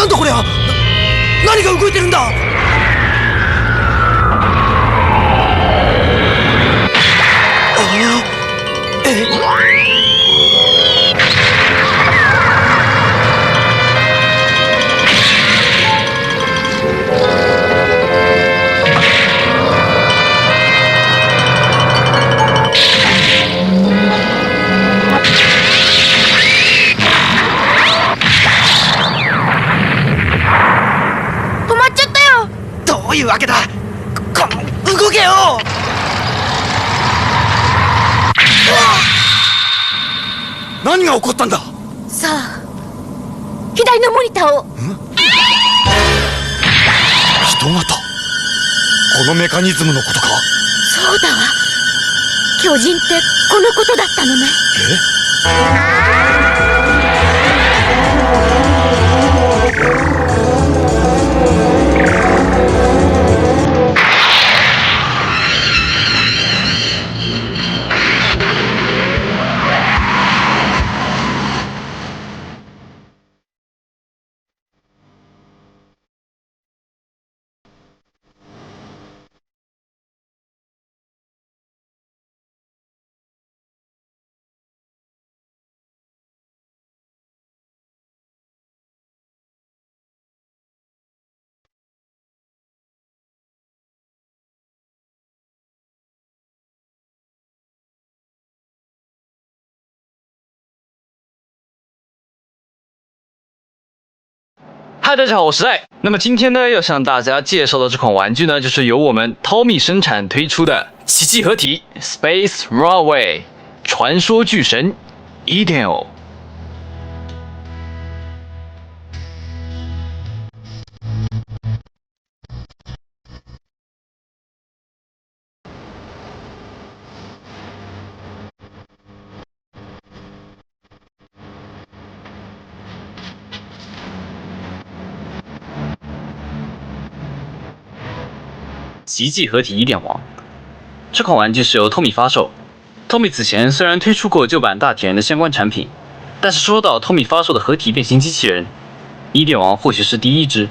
なんだこりゃ。何が動いてるんだ。どういうわけだ。動けよ。何が起こったんだ。さあ、左のモニターを。人型。このメカニズムのことか。そうだわ。巨人ってこのことだったのね。嗨，大家好，我是爱。那么今天呢，要向大家介绍的这款玩具呢，就是由我们 Tommy 生产推出的奇迹合体 Space Runaway 传说巨神 Ideal。奇迹合体伊甸王，这款玩具是由 Tommy 发售。Tommy 此前虽然推出过旧版大铁人的相关产品，但是说到 Tommy 发售的合体变形机器人，伊甸王或许是第一只。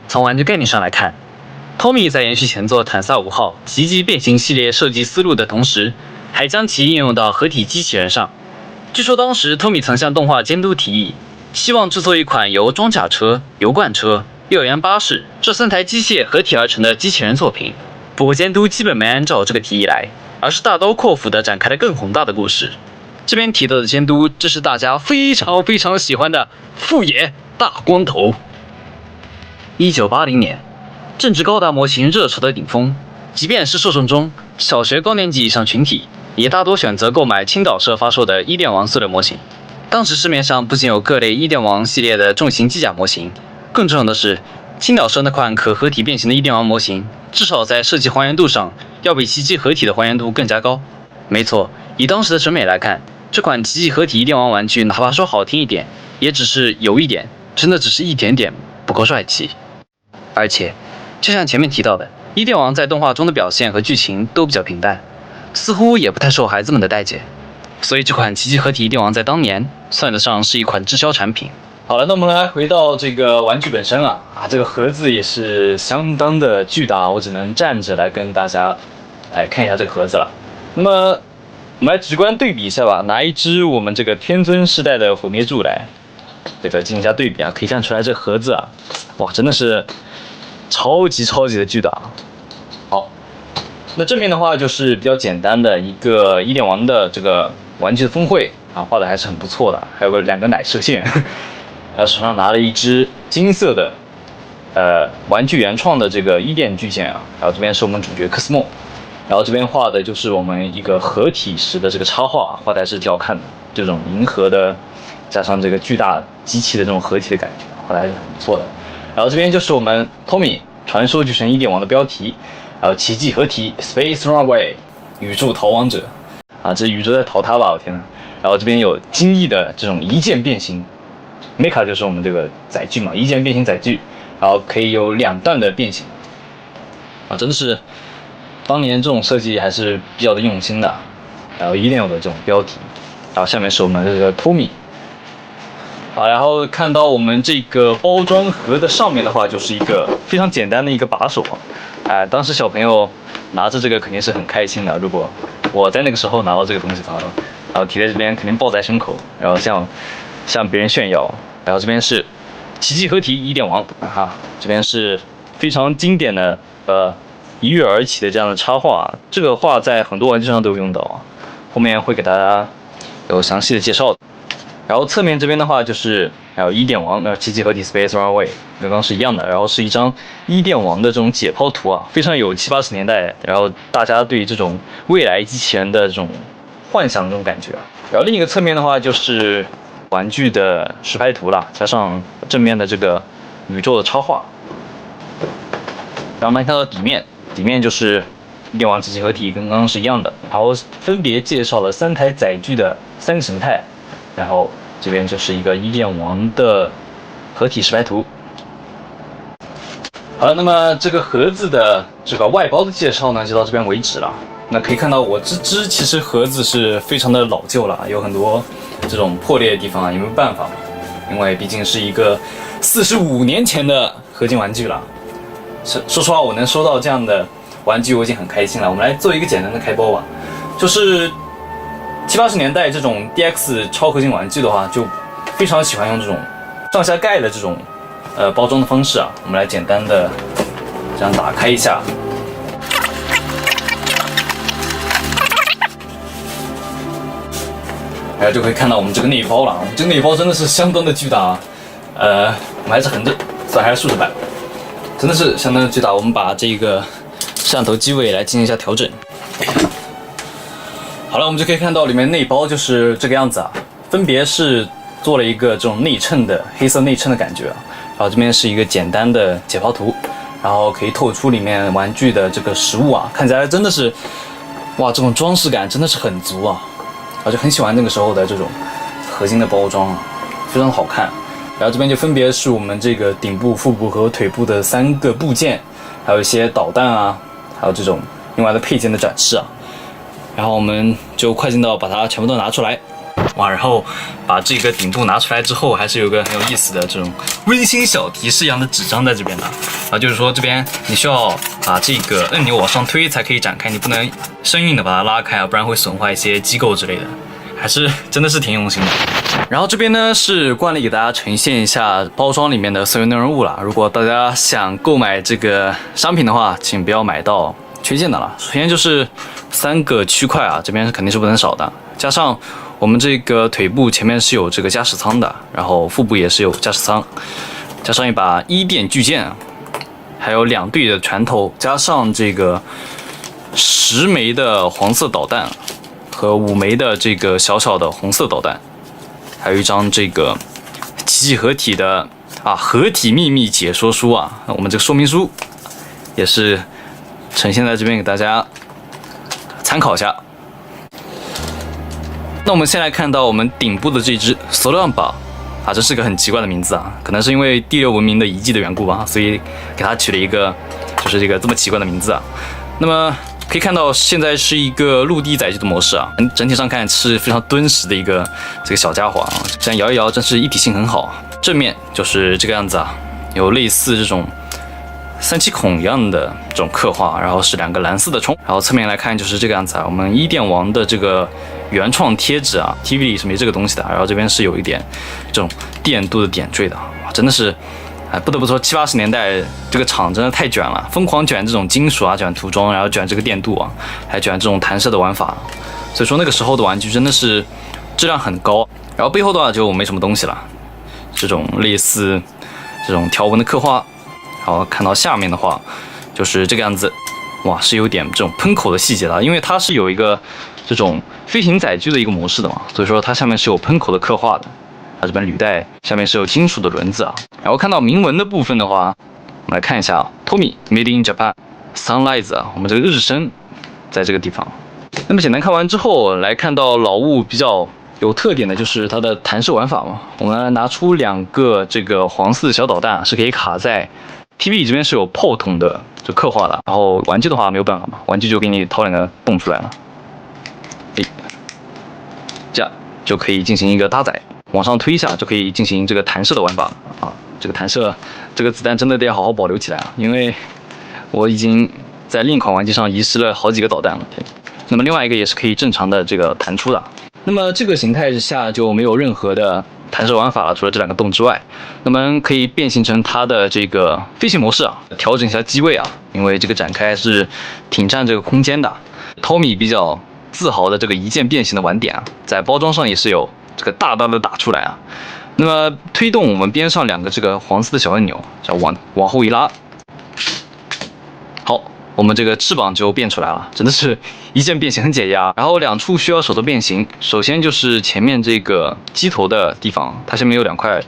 从玩具概念上来看， Tommy 在延续前作坦萨5号奇迹变形系列设计思路的同时，还将其应用到合体机器人上。据说当时 Tommy 曾向动画监督提议，希望制作一款由装甲车、油罐车、幼儿园巴士这3台机械合体而成的机器人作品。不过监督基本没按照这个提议来，而是大刀阔斧地展开了更宏大的故事。这边提到的监督，这是大家非常喜欢的富野大光头。1980年，正值高达模型热潮的顶峰，即便是受众中小学高年级以上群体，也大多选择购买青岛社发售的伊甸王塑料模型。当时市面上不仅有各类伊甸王系列的重型机甲模型，更重要的是，青岛社那款可合体变形的伊甸王模型，至少在设计还原度上要比奇迹合体的还原度更加高。没错，以当时的审美来看，这款奇迹合体伊甸王玩具，哪怕说好听一点，也只是有一点，真的只是一点点不够帅气。而且，就像前面提到的，伊甸王在动画中的表现和剧情都比较平淡，似乎也不太受孩子们的待见。所以这款奇迹合体伊甸王在当年算得上是一款滞销产品。好了，那我们来回到这个玩具本身啊，这个盒子也是相当的巨大，我只能站着来跟大家来看一下这个盒子了。那么我们来直观对比一下吧，拿一只我们这个天尊世代的毁灭柱来，这个进行一下对比啊，可以看出来这盒子啊，哇，真的是超级的巨大。好，那正面的话就是比较简单的一个伊甸王的这个玩具的峰会啊，画的还是很不错的，还有2个奶射线。然后手上拿了一只金色的，玩具原创的这个伊甸巨剑啊，然后这边是我们主角科斯莫，然后这边画的就是我们一个合体时的这个插画，画的还是挺好看的，这种银河的加上这个巨大机器的这种合体的感觉，画的还是很不错的。然后这边就是我们 Tommy 传说巨神伊甸王的标题，还有奇迹合体 Space Runaway 宇宙逃亡者啊，这宇宙在逃他吧，我天哪！然后这边有精益的这种一键变形。Mecha 就是我们这个载具嘛，一键变形载具，然后可以有2段的变形，啊，真的是当年这种设计还是比较的用心的。然后伊甸有的这种标题，然后下面是我们这个 Tommy，好，然后看到我们这个包装盒的上面的话，就是一个非常简单的一个把手啊。当时小朋友拿着这个肯定是很开心的。如果我在那个时候拿到这个东西的话，然后提在这边肯定抱在胸口，然后向别人炫耀。然后这边是奇迹合体伊甸王啊，这边是非常经典的一跃而起的这样的插画，这个画在很多玩具上都有用到啊，后面会给大家有详细的介绍。然后侧面这边的话就是还有伊甸王，奇迹合体 Space Runaway 刚刚是一样的，然后是一张伊甸王的这种解剖图啊，非常有70、80年代，然后大家对这种未来机器人的这种幻想这种感觉啊。然后另一个侧面的话就是玩具的实拍图啦，加上正面的这个宇宙的插画。然后我们看到底面就是伊甸王奇迹合体，跟刚刚是一样的，然后分别介绍了3台载具的3个形态。然后这边就是一个伊甸王的合体实拍图。好了，那么这个盒子的这个外包的介绍呢，就到这边为止了。那可以看到我这只其实盒子是非常的老旧了，有很多这种破裂的地方啊，也没有办法，因为毕竟是一个45年前的合金玩具了。说实话，我能收到这样的玩具我已经很开心了。我们来做一个简单的开包吧，就是70、80年代这种 DX 超合金玩具的话，就非常喜欢用这种上下盖的这种包装的方式啊。我们来简单的这样打开一下，然后就可以看到我们这个内包了。我们这个内包真的是相当的巨大啊。我们还是横着，算还是竖着摆，真的是相当的巨大。我们把这个摄像头机位来进行一下调整。好了，我们就可以看到里面内包就是这个样子啊，分别是做了一个这种内衬的黑色内衬的感觉啊，然后这边是一个简单的解剖图，然后可以透出里面玩具的这个实物啊，看起来真的是哇，这种装饰感真的是很足啊，我就很喜欢那个时候的这种合金的包装啊，非常好看。然后这边就分别是我们这个顶部、腹部和腿部的3个部件，还有一些导弹啊，还有这种另外的配件的展示啊。然后我们就快进到把它全部都拿出来，哇！然后把这个顶部拿出来之后，还是有个很有意思的这种温馨小提示一样的纸张在这边的啊，就是说这边你需要把这个按钮往上推才可以展开，你不能生硬的把它拉开啊，不然会损坏一些机构之类的，还是真的是挺用心的。然后这边呢是惯例给大家呈现一下包装里面的所有内容物啦，如果大家想购买这个商品的话，请不要买到缺件的了。首先就是3个区块啊，这边肯定是不能少的，加上我们这个腿部前面是有这个驾驶舱的，然后腹部也是有驾驶舱，加上一把伊甸巨剑，还有2对的船头，加上这个10枚的黄色导弹和5枚的这个小小的红色导弹，还有一张这个奇迹合体的合体秘密解说书啊，我们这个说明书也是呈现在这边给大家参考一下。那我们先来看到我们顶部的这只 Solamba 啊，这是个很奇怪的名字啊，可能是因为第6文明的遗迹的缘故吧，所以给它取了一个就是这个这么奇怪的名字啊。那么可以看到现在是一个陆地载具的模式啊，整体上看是非常敦实的一个这个小家伙啊，这样摇一摇真是一体性很好。正面就是这个样子啊，有类似这种3七孔一样的这种刻画，然后是2个蓝色的冲，然后侧面来看就是这个样子啊。我们伊甸王的这个原创贴纸啊 ，TV 里是没这个东西的，然后这边是有一点这种电镀的点缀的，哇，真的是，不得不说70、80年代这个厂真的太卷了，疯狂卷这种金属啊，卷涂装，然后卷这个电镀啊，还卷这种弹射的玩法，所以说那个时候的玩具真的是质量很高。然后背后的话就没什么东西了，这种类似这种条纹的刻画。然后看到下面的话，就是这个样子，哇，是有点这种喷口的细节的，因为它是有一个这种飞行载具的一个模式的嘛，所以说它下面是有喷口的刻画的。它这边履带下面是有金属的轮子啊。然后看到铭文的部分的话，我们来看一下啊 ，Tommy Made in Japan Sunrise 啊，我们这个日升在这个地方。那么简单看完之后，来看到老物比较有特点的就是它的弹射玩法嘛。我们来拿出2个这个黄色的小导弹，是可以卡在 TV 这边是有炮筒的这刻画的，然后玩具的话没有办法嘛，玩具就给你掏2个洞出来了，这样就可以进行一个搭载。往上推一下就可以进行这个弹射的玩法啊。这个弹射，这个子弹真的得好好保留起来啊，因为我已经在另一款玩机上遗失了好几个导弹了。那么另外一个也是可以正常的这个弹出的。那么这个形态下就没有任何的弹射玩法了，除了这2个洞之外，那么可以变形成它的这个飞行模式啊，调整一下机位啊，因为这个展开是挺占这个空间的。Tommy 比较自豪的这个一键变形的玩点啊，在包装上也是有这个大大的打出来啊。那么推动我们边上2个这个黄色的小按钮，要往后一拉，好，我们这个翅膀就变出来了，真的是一键变形很解压。然后2处需要手动变形，首先就是前面这个机头的地方，它下面有2块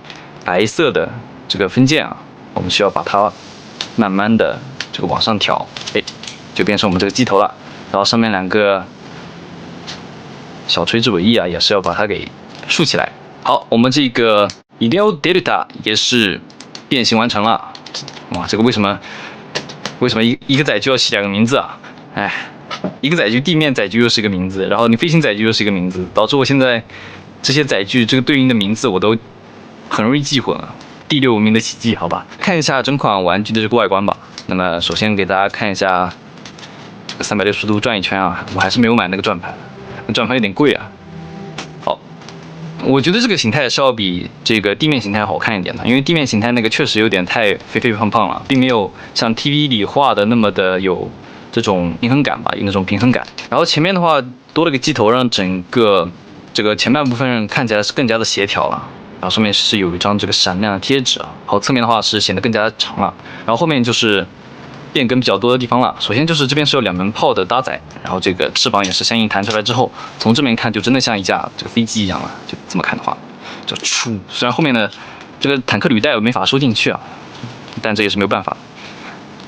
白色的这个分件啊，我们需要把它慢慢的这个往上挑，哎，就变成我们这个机头了。然后上面2个小垂直尾翼啊，也是要把它给竖起来。好，我们这个 Ideal Delta 也是变形完成了。哇，这个为什么一个载具要起2个名字啊？哎，一个载具地面载具又是一个名字，然后你飞行载具又是一个名字，导致我现在这些载具这个对应的名字我都很容易记混啊。第6文明的奇迹，好吧，看一下整款玩具的这个外观吧。那么首先给大家看一下这个360度转一圈啊，我还是没有买那个转盘，那转盘有点贵啊。好，我觉得这个形态是要比这个地面形态好看一点的，因为地面形态那个确实有点太肥肥胖胖了，并没有像 TV 里画的那么的有这种平衡感吧，有那种平衡感。然后前面的话多了个机头，让整个这个前半部分看起来是更加的协调了。然后上面是有一张这个闪亮的贴纸啊，然后侧面的话是显得更加长了。然后后面就是变更比较多的地方了。首先就是这边是有2门炮的搭载，然后这个翅膀也是相应弹出来之后，从正面看就真的像一架这个飞机一样了。就这么看的话，就出。虽然后面的这个坦克履带我没法收进去啊，但这也是没有办法。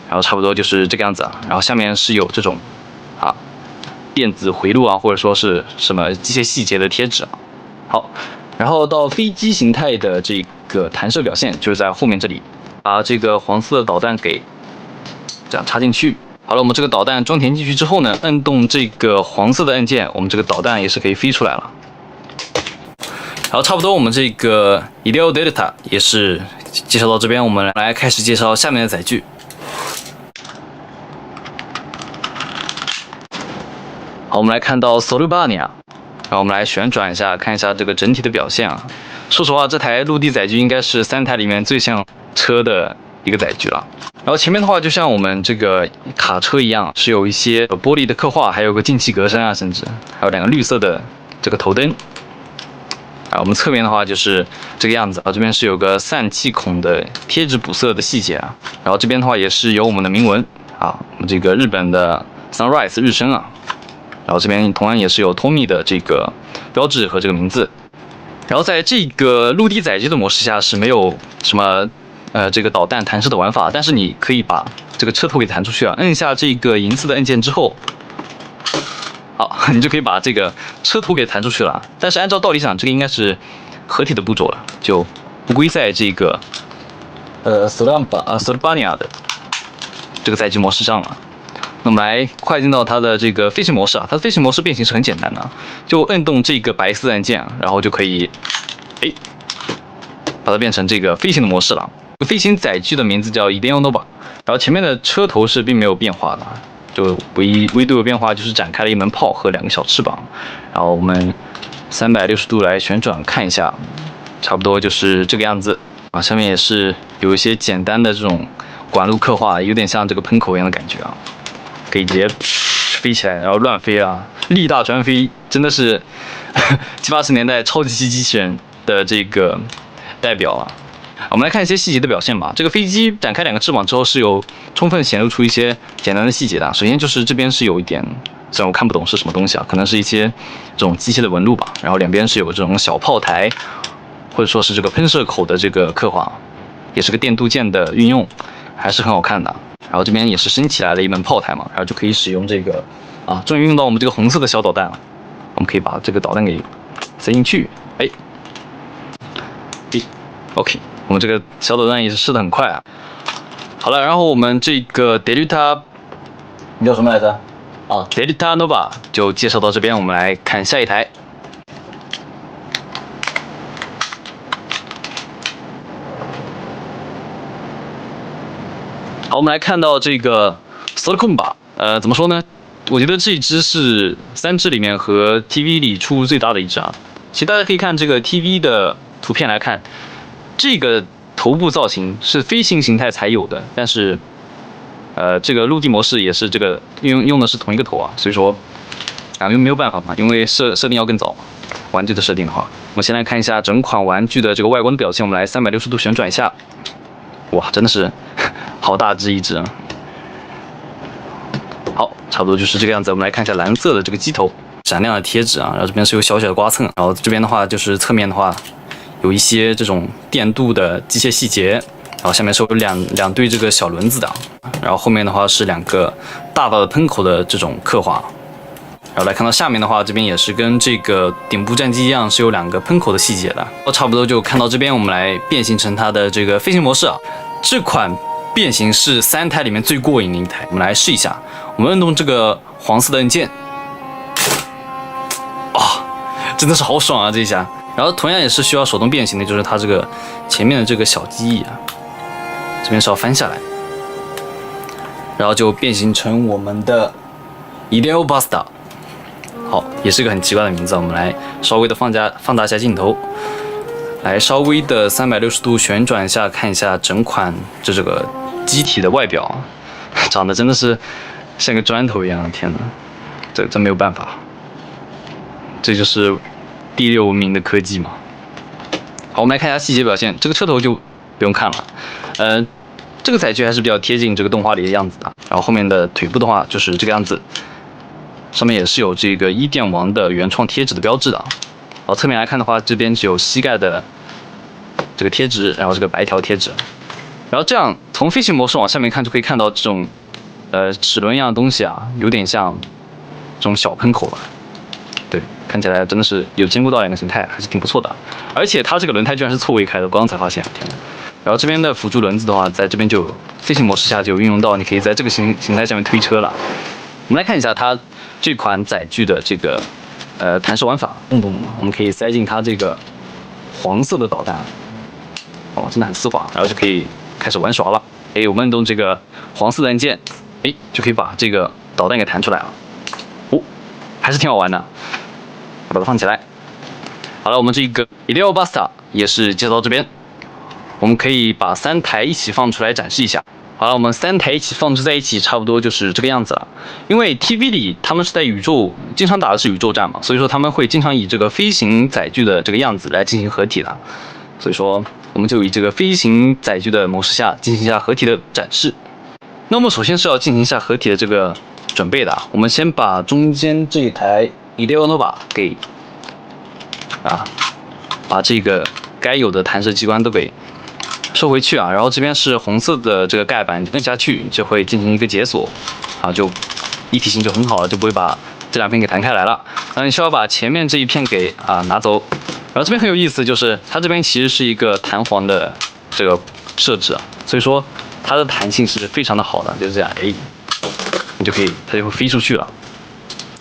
然后差不多就是这个样子啊。然后下面是有这种啊电子回路啊，或者说是什么机械细节的贴纸啊。好。然后到飞机形态的这个弹射表现，就是在后面这里，把这个黄色的导弹给这样插进去。好了，我们这个导弹装填进去之后呢，摁动这个黄色的按键，我们这个导弹也是可以飞出来了。好，差不多我们这个 Ideal Delta 也是介绍到这边，我们来开始介绍下面的载具。好，我们来看到 Solubania。然后我们来旋转一下，看一下这个整体的表现啊。说实话，这台陆地载具应该是3台里面最像车的一个载具了。然后前面的话，就像我们这个卡车一样，是有一些玻璃的刻画，还有个进气格栅啊，甚至还有2个绿色的这个头灯。啊，我们侧面的话就是这个样子啊，这边是有个散气孔的贴纸补色的细节啊。然后这边的话也是有我们的铭文啊，我们这个日本的 Sunrise 日升啊。然后这边同样也是有 Tommy 的这个标志和这个名字。然后在这个陆地载具的模式下是没有什么这个导弹弹射的玩法，但是你可以把这个车头给弹出去啊，摁一下这个银色的按键之后，好，你就可以把这个车头给弹出去了。但是按照道理讲，这个应该是合体的步骤了，就不归在这个Solubania 的这个载具模式上了。那么来快进到它的这个飞行模式啊，它的飞行模式变形是很简单的，就摁动这个白色按键，然后就可以，把它变成这个飞行的模式了。飞行载具的名字叫 Ideal Nova， 然后前面的车头是并没有变化的，就唯独有变化就是展开了1门炮和2个小翅膀。然后我们360度来旋转看一下，差不多就是这个样子啊。下面也是有一些简单的这种管路刻画，有点像这个喷口一样的感觉啊。可以直接飞起来，然后乱飞啊，力大专飞，真的是70、80年代超级系机器人的这个代表啊。我们来看一些细节的表现吧。这个飞机展开2个翅膀之后，是有充分显露出一些简单的细节的。首先就是这边是有一点，虽然我看不懂是什么东西啊，可能是一些这种机械的纹路吧。然后2边是有这种小炮台，或者说是这个喷射口的这个刻画，也是个电镀件的运用，还是很好看的。然后这边也是升起来了1门炮台嘛，然后就可以使用这个啊，终于用到我们这个红色的小导弹了。我们可以把这个导弹给塞进去，OK， 我们这个小导弹也是试得很快啊。好了，然后我们这个 Delta， 你叫什么来着？啊 ，Delta Nova 就介绍到这边，我们来看下一台。好，我们来看到这个 Solarcomba， 怎么说呢？我觉得这一只是3只里面和 TV 里出入最大的一只啊。其实大家可以看这个 TV 的图片来看，这个头部造型是飞行形态才有的，但是这个陆地模式也是这个用的是同一个头啊，所以说啊没有办法嘛，因为设定要更早嘛。玩具的设定的话，我们先来看一下整款玩具的这个外观的表现。我们来360度旋转一下，哇，真的是好大只一只啊！好，差不多就是这个样子。我们来看一下蓝色的这个机头，闪亮的贴纸啊，然后这边是有小小的刮蹭，然后这边的话就是侧面的话有一些这种电镀的机械细节，然后下面是有两对这个小轮子的，然后后面的话是2个大的喷口的这种刻画。然后来看到下面的话，这边也是跟这个顶部战机一样，是有2个喷口的细节的。差不多就看到这边，我们来变形成它的这个飞行模式啊。这款变形是3台里面最过瘾的一台，我们来试一下。我们摁动这个黄色的按键，真的是好爽啊这一下。然后同样也是需要手动变形的，就是它这个前面的这个小机翼啊，这边是要翻下来，然后就变形成我们的 Ideo Buster。好，也是个很奇怪的名字。我们来稍微的放大一下镜头，来稍微的360度旋转一下，看一下整款这个机体的外表，长得真的是像个砖头一样，天哪，这没有办法，这就是第6文明的科技嘛。好，我们来看一下细节表现，这个车头就不用看了，这个载具还是比较贴近这个动画里的样子的。然后后面的腿部的话就是这个样子。上面也是有这个伊甸王的原创贴纸的标志的，然后侧面来看的话，这边只有膝盖的这个贴纸，然后这个白条贴纸，然后这样从飞行模式往下面看就可以看到这种齿轮一样的东西啊，有点像这种小喷口了，对，看起来真的是有兼顾到2个形态，还是挺不错的。而且它这个轮胎居然是错位开的，我刚才发现，天哪！然后这边的辅助轮子的话，在这边就飞行模式下就有运用到，你可以在这个形态下面推车了。我们来看一下它这款载具的这个弹射玩法，我们可以塞进它这个黄色的导弹，真的很丝滑，然后就可以开始玩耍了。我们摁动这个黄色的按键，就可以把这个导弹给弹出来了。还是挺好玩的，把它放起来。好了，我们这个 Ideo Buster 也是介绍到这边，我们可以把3台一起放出来展示一下。好了，我们3台一起放置在一起，差不多就是这个样子了。因为 TV 里他们是在宇宙，经常打的是宇宙战嘛，所以说他们会经常以这个飞行载具的这个样子来进行合体的。所以说我们就以这个飞行载具的模式下进行一下合体的展示。那么首先是要进行一下合体的这个准备的，我们先把中间这一台 Ideo Nova 给把这个该有的弹射机关都给收回去啊，然后这边是红色的这个盖板，摁下去就会进行一个解锁，就一体性就很好了，就不会把这2片给弹开来了。你需要把前面这一片给拿走，然后这边很有意思，就是它这边其实是一个弹簧的这个设置啊，所以说它的弹性是非常的好的，就是这样，你就可以它就会飞出去了，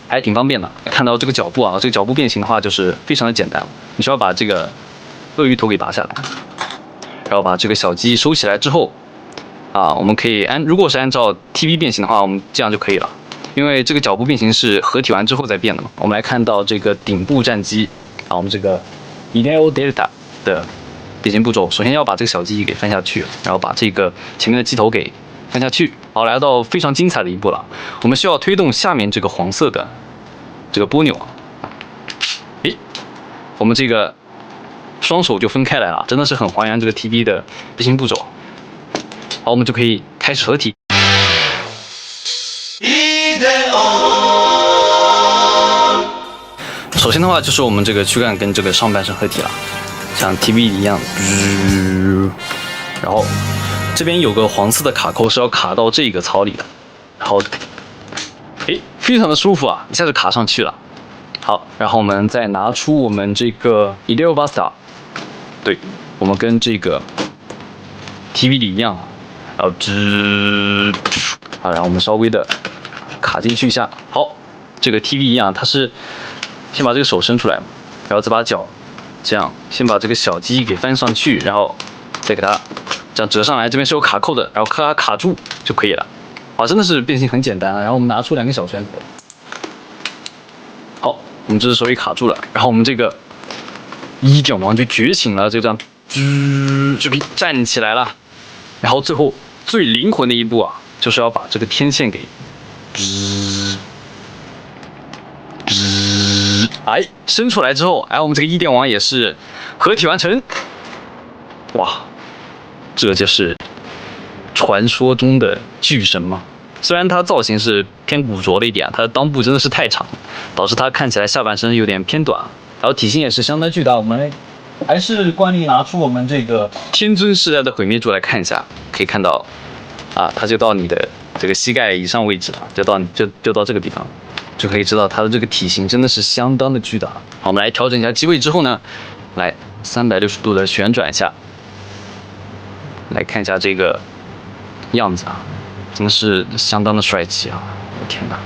还挺方便的。看到这个脚部啊，这个脚部变形的话就是非常的简单，你需要把这个鳄鱼头给拔下来。然后把这个小机收起来之后，我们可以如果是按照 TV 变形的话，我们这样就可以了。因为这个脚部变形是合体完之后再变的嘛。我们来看到这个顶部战机，我们这个 Ideo Delta 的变形步骤，首先要把这个小机翼给翻下去，然后把这个前面的机头给翻下去。好，来到非常精彩的一步了，我们需要推动下面这个黄色的这个拨钮，我们这个双手就分开来了，真的是很还原这个 TV 的飞行步骤。好，我们就可以开始合体。首先的话就是我们这个躯干跟这个上半身合体了，像 TV 一样，然后这边有个黄色的卡扣是要卡到这个槽里的，然后非常的舒服啊，一下就卡上去了。好，然后我们再拿出我们这个 Ideo Buster， 对，我们跟这个 TV 里一样，然后然后我们稍微的卡进去一下。好，这个 TV 一样，它是先把这个手伸出来，然后再把脚这样先把这个小机翼给翻上去，然后再给它这样折上来，这边是有卡扣的，然后卡住就可以了。好，真的是变形很简单啊。然后我们拿出2个小圈子，好，我们这只手里卡住了，然后我们这个一点王就觉醒了，就这样，就可以站起来了。然后最后最灵魂的一步啊，就是要把这个天线给，哎，伸出来之后，哎，我们这个一电王也是合体完成。哇，这就是传说中的巨神嘛。虽然它造型是偏古着了一点，它的裆部真的是太长，导致它看起来下半身有点偏短，然后体型也是相当巨大。我们还是惯例拿出我们这个天尊世代的毁灭柱来看一下，可以看到，啊，它就到你的这个膝盖以上位置了，就到这个地方，就可以知道它的这个体型真的是相当的巨大。好，我们来调整一下机位之后呢，来360度的旋转一下，来看一下这个样子啊，真的是相当的帅气啊！我天哪！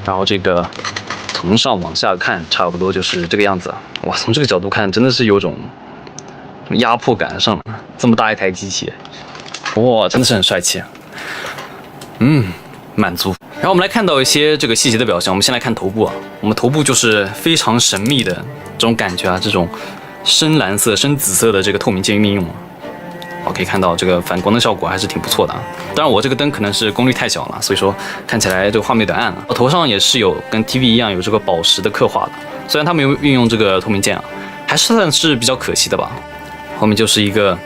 然后这个从上往下看，差不多就是这个样子啊。哇，从这个角度看，真的是有种压迫感上了。这么大一台机器，哇，真的是很帅气啊。满足。然后我们来看到一些这个细节的表现。我们先来看头部啊，我们头部就是非常神秘的这种感觉啊，这种深蓝色、深紫色的这个透明键运用啊。我可以看到这个反光的效果还是挺不错的啊。当然我这个灯可能是功率太小了，所以说看起来这个画面有点暗了。我头上也是有跟 TV 一样有这个宝石的刻画的，虽然它没有运用这个透明键啊，还是算是比较可惜的吧。后面就是一个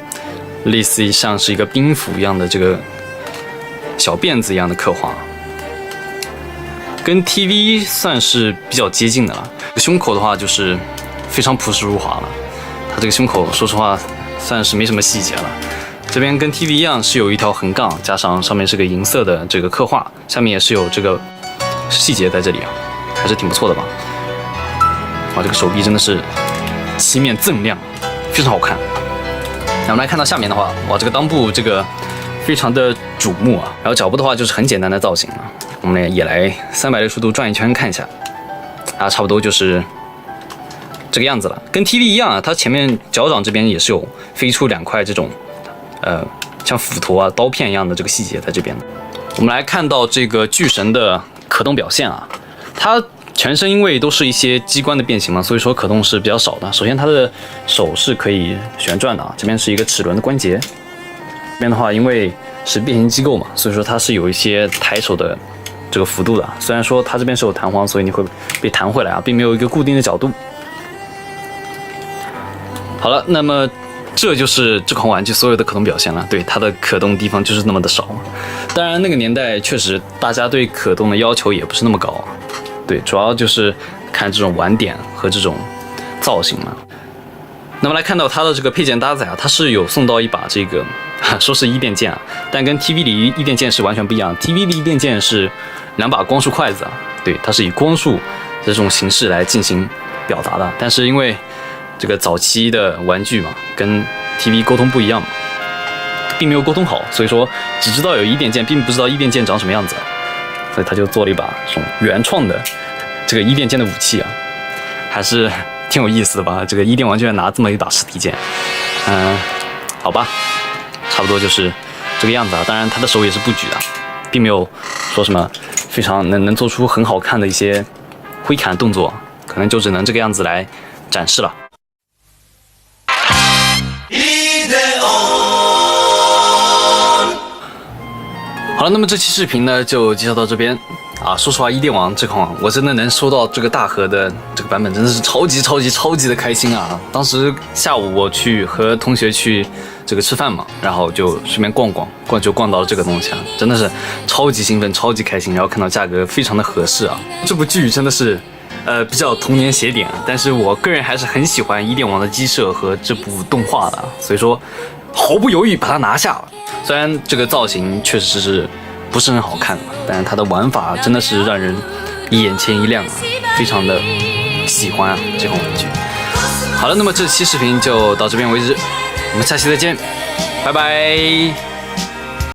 类似于像是一个兵符一样的这个小辫子一样的刻画，跟 TV 算是比较接近的了。胸口的话就是非常朴实如华了，它这个胸口说实话算是没什么细节了。这边跟 TV 一样是有一条横杠，加上上面是个银色的这个刻画，下面也是有这个细节在这里啊，还是挺不错的吧。哇，这个手臂真的是漆面锃亮，非常好看。那我们来看到下面的话，哇，这个裆部这个非常的瞩目啊。然后脚部的话就是很简单的造型啊，我们也来360度转一圈看一下啊，差不多就是这个样子了。跟 TV 一样啊，它前面脚掌这边也是有飞出2块这种像斧头啊、刀片一样的这个细节在这边。我们来看到这个巨神的可动表现啊，它全身因为都是一些机关的变形嘛，所以说可动是比较少的。首先它的手是可以旋转的啊，这边是一个齿轮的关节，这边的话因为是变形机构嘛，所以说它是有一些抬手的这个幅度的。虽然说它这边是有弹簧，所以你会被弹回来啊，并没有一个固定的角度。好了，那么这就是这款玩具所有的可动表现了。对，它的可动地方就是那么的少。当然那个年代确实大家对可动的要求也不是那么高。对，主要就是看这种玩点和这种造型嘛。那么来看到它的这个配件搭载啊，它是有送到一把这个说是1电键啊，但跟 TV 里1电键是完全不一样。TV 里1电键是2把光束筷子啊，对，它是以光束这种形式来进行表达的。但是因为这个早期的玩具嘛，跟 TV 沟通不一样嘛，并没有沟通好，所以说只知道有1电键，并不知道1电键长什么样子，所以他就做了一把这种原创的这个1电键的武器啊，还是挺有意思的吧。这个1电王居然拿这么一把实体剑，好吧，差不多就是这个样子啊。当然他的手也是不举的，并没有说什么非常能做出很好看的一些挥砍动作，可能就只能这个样子来展示了。好了，那么这期视频呢就介绍到这边啊。说实话，1电王这款我真的能收到这个大盒的这个版本，真的是超级的开心啊！当时下午我去和同学去这个吃饭嘛，然后就顺便逛到了这个东西啊，真的是超级兴奋、超级开心。然后看到价格非常的合适啊，这部剧真的是比较童年写点，但是我个人还是很喜欢1电王的机设和这部动画的，所以说毫不犹豫把它拿下了。虽然这个造型确实是不是很好看，但是它的玩法真的是让人眼前一亮啊，非常的喜欢啊这款玩具。好了，那么这期视频就到这边为止，我们下期再见，拜拜。